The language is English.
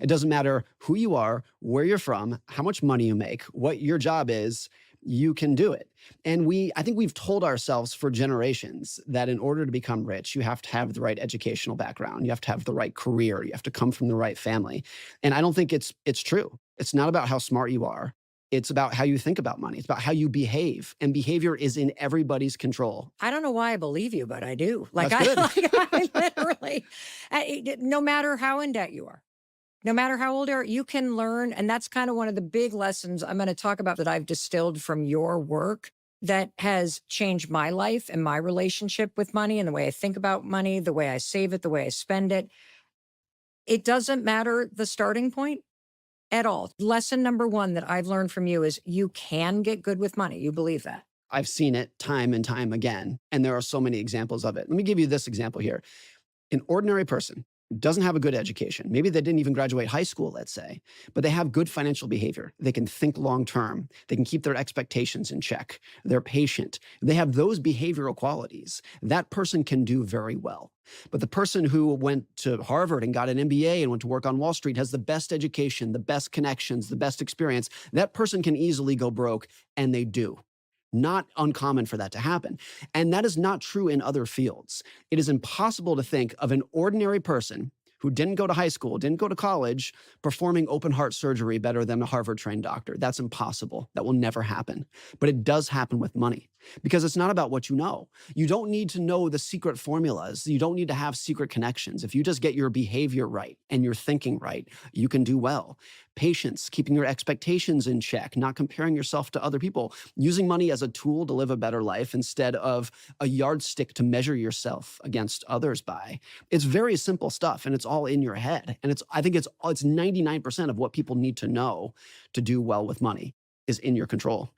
It doesn't matter who you are, where you're from, how much money you make, what your job is, you can do it. And I think we've told ourselves for generations that in order to become rich, you have to have the right educational background, you have to have the right career, you have to come from the right family. And I don't think it's true. It's not about how smart you are. It's about how you think about money. It's about how you behave. And behavior is in everybody's control. I don't know why I believe you, but I do. That's good. I literally, no matter how in debt you are, no matter how old you are, you can learn. And that's kind of one of the big lessons I'm going to talk about that I've distilled from your work that has changed my life and my relationship with money and the way I think about money, the way I save it, the way I spend it. It doesn't matter the starting point at all. Lesson number one that I've learned from you is you can get good with money. You believe that. I've seen it time and time again. And there are so many examples of it. Let me give you this example here. An ordinary person doesn't have a good education. Maybe they didn't even graduate high school, let's say, but they have good financial behavior. They can think long term. They can keep their expectations in check. They're patient. They have those behavioral qualities. That person can do very well. But the person who went to Harvard and got an MBA and went to work on Wall Street has the best education, the best connections, the best experience. That person can easily go broke, and they do. Not uncommon for that to happen. And that is not true in other fields. It is impossible to think of an ordinary person who didn't go to high school, didn't go to college, performing open heart surgery better than a Harvard-trained doctor. That's impossible. That will never happen. But it does happen with money because it's not about what you know. You don't need to know the secret formulas. You don't need to have secret connections. If you just get your behavior right and your thinking right, you can do well. Patience, keeping your expectations in check, not comparing yourself to other people, using money as a tool to live a better life instead of a yardstick to measure yourself against others by. It's very simple stuff, and it's all in your head. And I think it's 99% of what people need to know to do well with money is in your control.